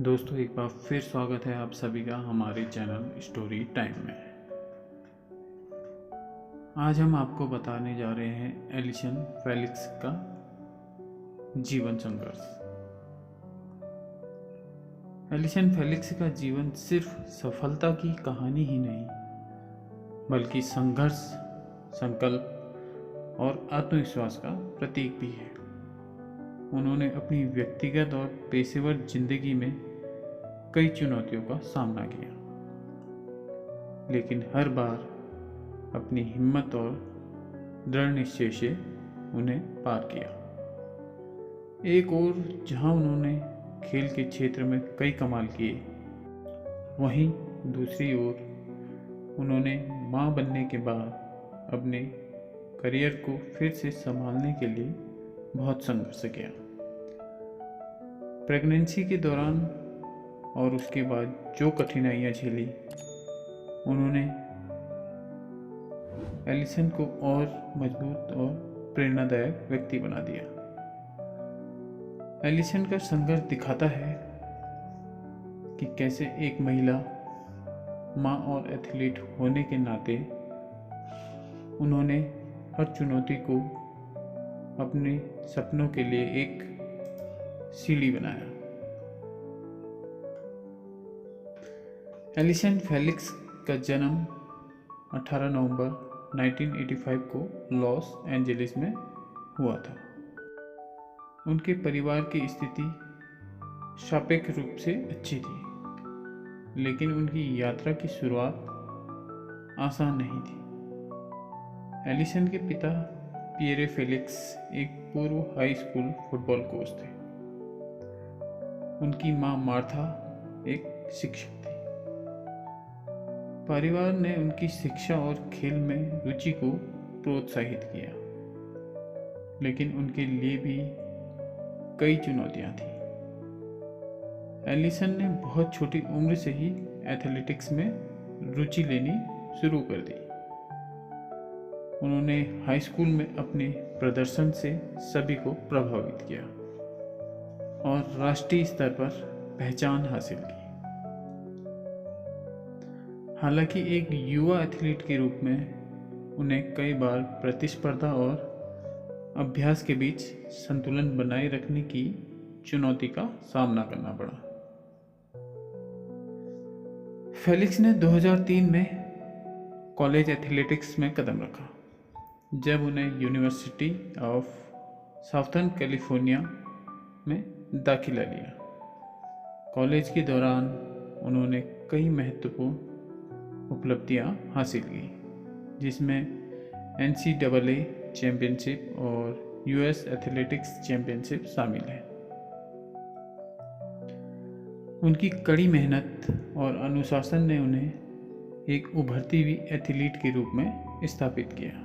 दोस्तों, एक बार फिर स्वागत है आप सभी का हमारे चैनल स्टोरी टाइम में। आज हम आपको बताने जा रहे हैं एलिसन फेलिक्स का जीवन संघर्ष। एलिसन फेलिक्स का जीवन सिर्फ सफलता की कहानी ही नहीं, बल्कि संघर्ष, संकल्प और आत्मविश्वास का प्रतीक भी है। उन्होंने अपनी व्यक्तिगत और पेशेवर जिंदगी में कई चुनौतियों का सामना किया, लेकिन हर बार अपनी हिम्मत और दृढ़ निश्चय से उन्हें पार किया। एक ओर जहां उन्होंने खेल के क्षेत्र में कई कमाल किए, वहीं दूसरी ओर उन्होंने मां बनने के बाद अपने करियर को फिर से संभालने के लिए बहुत संघर्ष किया। प्रेगनेंसी के दौरान और उसके बाद जो कठिनाइयां झेली, उन्होंने एलिसन को और मजबूत और प्रेरणादायक व्यक्ति बना दिया। एलिसन का संघर्ष दिखाता है कि कैसे एक महिला, मां और एथलीट होने के नाते उन्होंने हर चुनौती को अपने सपनों के लिए एक सीढ़ी बनाया। एलिसन फेलिक्स का जन्म 18 नवंबर 1985 को लॉस एंजलिस में हुआ था। उनके परिवार की स्थिति सापेक्ष रूप से अच्छी थी, लेकिन उनकी यात्रा की शुरुआत आसान नहीं थी। एलिसन के पिता पियरे फेलिक्स एक पूर्व हाई स्कूल फुटबॉल कोच थे। उनकी मां मार्था एक शिक्षक थी। परिवार ने उनकी शिक्षा और खेल में रुचि को प्रोत्साहित किया, लेकिन उनके लिए भी कई चुनौतियां थी। एलिसन ने बहुत छोटी उम्र से ही एथलेटिक्स में रुचि लेनी शुरू कर दी। उन्होंने हाई स्कूल में अपने प्रदर्शन से सभी को प्रभावित किया और राष्ट्रीय स्तर पर पहचान हासिल की। हालांकि एक युवा एथलीट के रूप में उन्हें कई बार प्रतिस्पर्धा और अभ्यास के बीच संतुलन बनाए रखने की चुनौती का सामना करना पड़ा। फेलिक्स ने 2003 में कॉलेज एथलेटिक्स में कदम रखा, जब उन्हें यूनिवर्सिटी ऑफ साउथर्न कैलिफोर्निया में दाखिला लिया। कॉलेज के दौरान उन्होंने कई महत्वपूर्ण उपलब्धियां हासिल की, जिसमें NCAA चैंपियनशिप और US एथलेटिक्स चैंपियनशिप शामिल है। उनकी कड़ी मेहनत और अनुशासन ने उन्हें एक उभरती हुई एथलीट के रूप में स्थापित किया।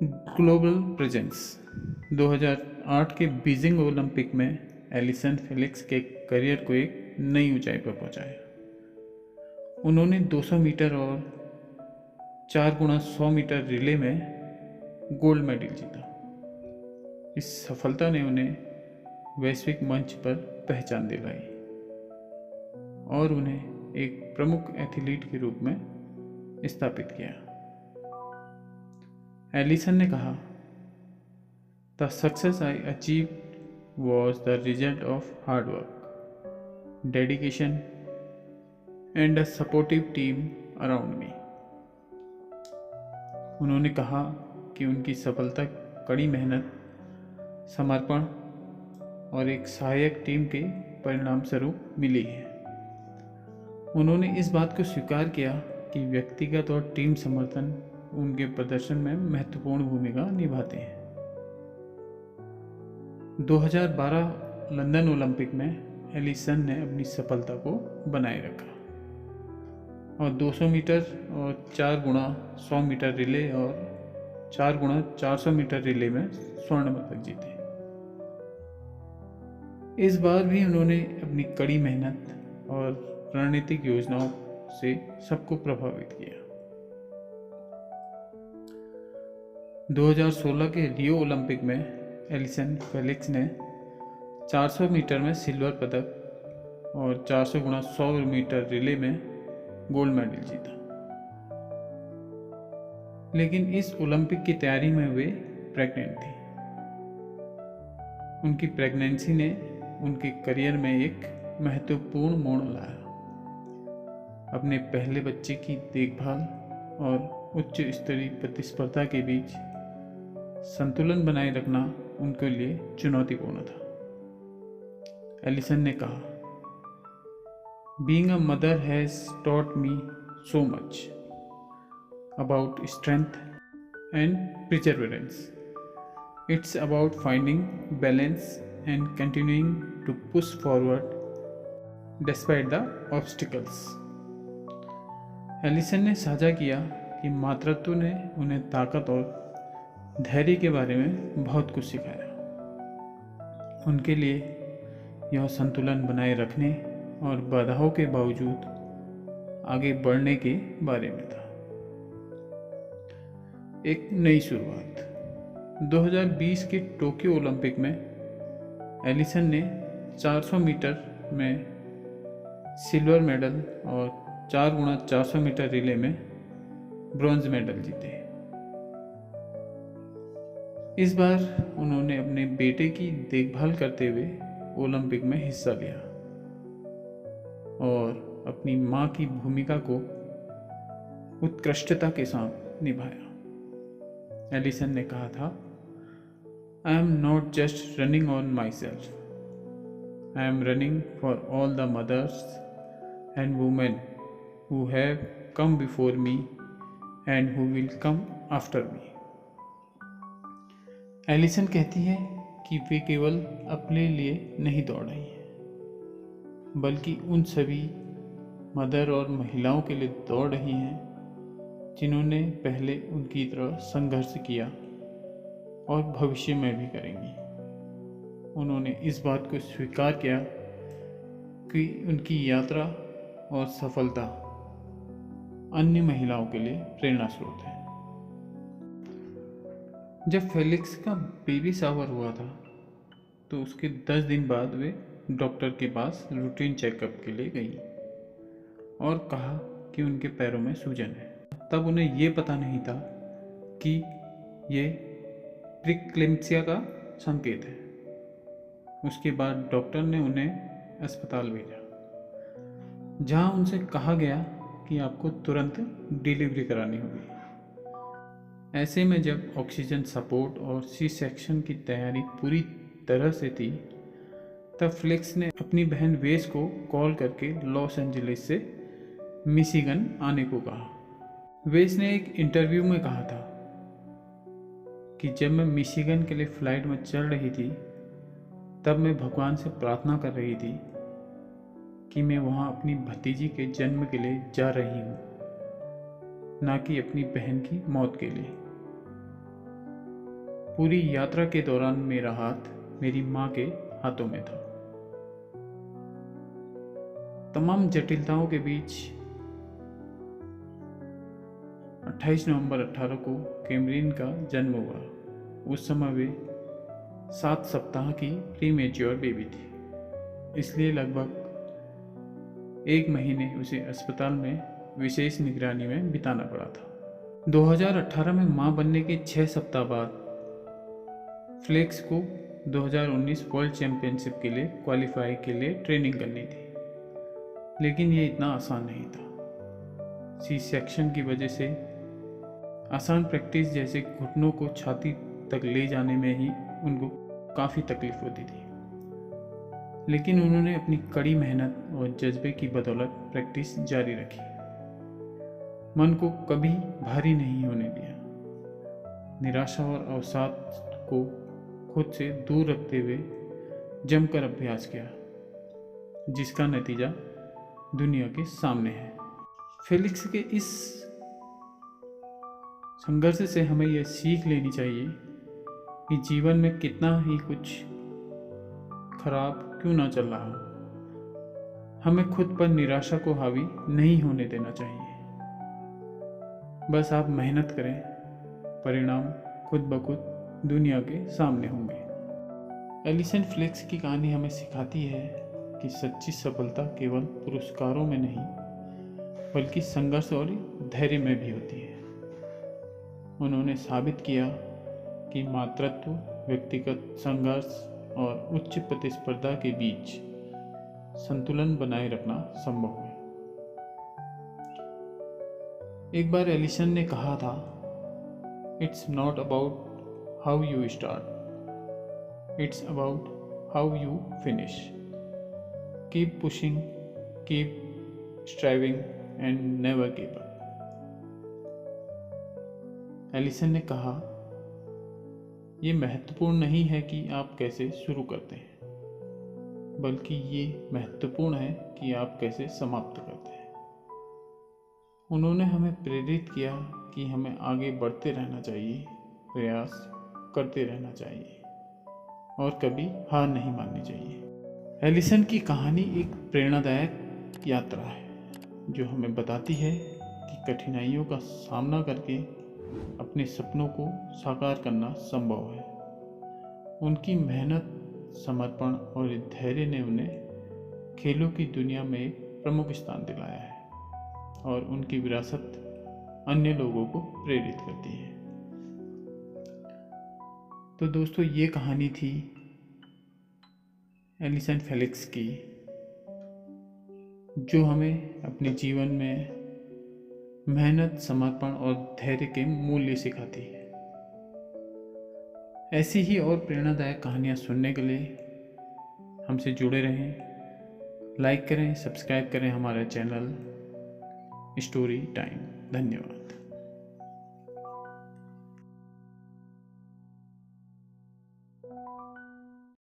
ग्लोबल प्रेजेंस 2008 के बीजिंग ओलंपिक में एलिसन फेलिक्स के करियर को एक नई ऊंचाई पर पहुंचाया। उन्होंने 200 मीटर और 4x100 मीटर रिले में गोल्ड मेडल जीता। इस सफलता ने उन्हें वैश्विक मंच पर पहचान दिलाई और उन्हें एक प्रमुख एथलीट के रूप में स्थापित किया। एलिसन ने कहा, "The success I achieved was the result of hard work, dedication and a supportive team around me." उन्होंने कहा कि उनकी सफलता कड़ी मेहनत, समर्पण और एक सहायक टीम के परिणाम स्वरूप मिली है। उन्होंने इस बात को स्वीकार किया कि व्यक्तिगत और टीम समर्थन उनके प्रदर्शन में महत्वपूर्ण भूमिका निभाते हैं। 2012 लंदन ओलंपिक में एलिसन ने अपनी सफलता को बनाए रखा और 200 मीटर और 4x100 मीटर रिले और 4x400 मीटर रिले में स्वर्ण पदक जीते। इस बार भी उन्होंने अपनी कड़ी मेहनत और रणनीतिक योजनाओं से सबको प्रभावित किया। 2016 के रियो ओलंपिक में एलिसन फेलिक्स ने 400 मीटर में सिल्वर पदक और 400 गुणा 100 मीटर रिले में गोल्ड मेडल जीता। लेकिन इस ओलंपिक की तैयारी में वे प्रेग्नेंट थी। उनकी प्रेगनेंसी ने उनके करियर में एक महत्वपूर्ण मोड़ लाया। अपने पहले बच्चे की देखभाल और उच्च स्तरीय प्रतिस्पर्धा के बीच संतुलन बनाए रखना उनके लिए चुनौतीपूर्ण था। एलिसन ने कहा, being a mother has taught me so much about strength and perseverance. It's about finding balance and continuing to push forward despite the obstacles. Allison ने साझा किया कि मातृत्व ने उन्हें ताकत और धैर्य के बारे में बहुत कुछ सिखाया। उनके लिए यह संतुलन बनाए रखने और बाधाओं के बावजूद आगे बढ़ने के बारे में था। एक नई शुरुआत। 2020 के टोक्यो ओलंपिक में एलिसन ने 400 मीटर में सिल्वर मेडल और 4 गुणा 400 मीटर रिले में ब्रॉन्ज मेडल जीते। इस बार उन्होंने अपने बेटे की देखभाल करते हुए ओलंपिक में हिस्सा लिया और अपनी मां की भूमिका को उत्कृष्टता के साथ निभाया। एलिसन ने कहा था, I am not just running on myself. I am running for all the mothers and women who have come before me and who will come after me. Allison कहती है कि वे केवल अपने लिए नहीं दौड़ रही हैं, बल्कि उन सभी मदर और महिलाओं के लिए दौड़ रही हैं जिन्होंने पहले उनकी तरह संघर्ष किया और भविष्य में भी करेंगी। उन्होंने इस बात को स्वीकार किया कि उनकी यात्रा और सफलता अन्य महिलाओं के लिए प्रेरणा स्रोत है। जब फेलिक्स का बेबी शावर हुआ था तो उसके 10 दिन बाद वे डॉक्टर के पास रूटीन चेकअप के लिए गई और कहा कि उनके पैरों में सूजन है। तब उन्हें ये पता नहीं था कि ये प्रीक्लेम्सिया का संकेत है। उसके बाद डॉक्टर ने उन्हें अस्पताल भेजा, जहां उनसे कहा गया कि आपको तुरंत डिलीवरी करानी होगी। ऐसे में जब ऑक्सीजन सपोर्ट और सी सेक्शन की तैयारी पूरी तरह से थी, तब फ्लेक्स ने अपनी बहन वेस को कॉल करके लॉस एंजलिस से मिशिगन आने को कहा। वेस ने एक इंटरव्यू में कहा था कि जब मैं मिशिगन के लिए फ़्लाइट में चल रही थी, तब मैं भगवान से प्रार्थना कर रही थी कि मैं वहाँ अपनी भतीजी के जन्म के लिए जा रही हूँ, ना कि अपनी बहन की मौत के लिए। पूरी यात्रा के दौरान मेरा हाथ मेरी माँ के हाथों में था। तमाम जटिलताओं के बीच 28 नवंबर 18 को कैमरीन का जन्म हुआ। उस समय वे 7 सप्ताह की प्रीमेच्योर बेबी थी, इसलिए लगभग 1 महीने उसे अस्पताल में विशेष निगरानी में बिताना पड़ा था। 2018 में मां बनने के 6 सप्ताह बाद फ्लेक्स को 2019 वर्ल्ड चैंपियनशिप के लिए क्वालिफाई के लिए ट्रेनिंग करनी थी, लेकिन ये इतना आसान नहीं था। सी सेक्शन की वजह से आसान प्रैक्टिस जैसे घुटनों को छाती तक ले जाने में ही उनको काफ़ी तकलीफ होती थी, लेकिन उन्होंने अपनी कड़ी मेहनत और जज्बे की बदौलत प्रैक्टिस जारी रखी। मन को कभी भारी नहीं होने दिया, निराशा और अवसाद को खुद से दूर रखते हुए जमकर अभ्यास किया, जिसका नतीजा दुनिया के सामने है। फेलिक्स के इस संघर्ष से हमें यह सीख लेनी चाहिए कि जीवन में कितना ही कुछ खराब क्यों ना चल रहा हो, हमें खुद पर निराशा को हावी नहीं होने देना चाहिए। बस आप मेहनत करें, परिणाम खुद ब खुद दुनिया के सामने होंगे। एलिसन फेलिक्स की कहानी हमें सिखाती है कि सच्ची सफलता केवल पुरस्कारों में नहीं बल्कि संघर्ष और धैर्य में भी होती है। उन्होंने साबित किया कि मातृत्व, व्यक्तिगत संघर्ष और उच्च प्रतिस्पर्धा के बीच संतुलन बनाए रखना संभव है। एक बार एलिसन ने कहा था, it's not about how you start, it's about how you finish. Keep pushing, keep striving and never give up. Allison ने कहा, ये महत्वपूर्ण नहीं है कि आप कैसे शुरू करते हैं, बल्कि ये महत्वपूर्ण है कि आप कैसे समाप्त करते हैं। उन्होंने हमें प्रेरित किया कि हमें आगे बढ़ते रहना चाहिए, प्रयास करते रहना चाहिए और कभी हार नहीं माननी चाहिए। एलिसन की कहानी एक प्रेरणादायक यात्रा है जो हमें बताती है कि कठिनाइयों का सामना करके अपने सपनों को साकार करना संभव है। उनकी मेहनत, समर्पण और धैर्य ने उन्हें खेलों की दुनिया में एक प्रमुख स्थान दिलाया है और उनकी विरासत अन्य लोगों को प्रेरित करती है। तो दोस्तों, ये कहानी थी एलिसन फेलिक्स की, जो हमें अपने जीवन में मेहनत, समर्पण और धैर्य के मूल्य सिखाती है। ऐसी ही और प्रेरणादायक कहानियाँ सुनने के लिए हमसे जुड़े रहें। लाइक करें, सब्सक्राइब करें हमारा चैनल स्टोरी टाइम। धन्यवाद।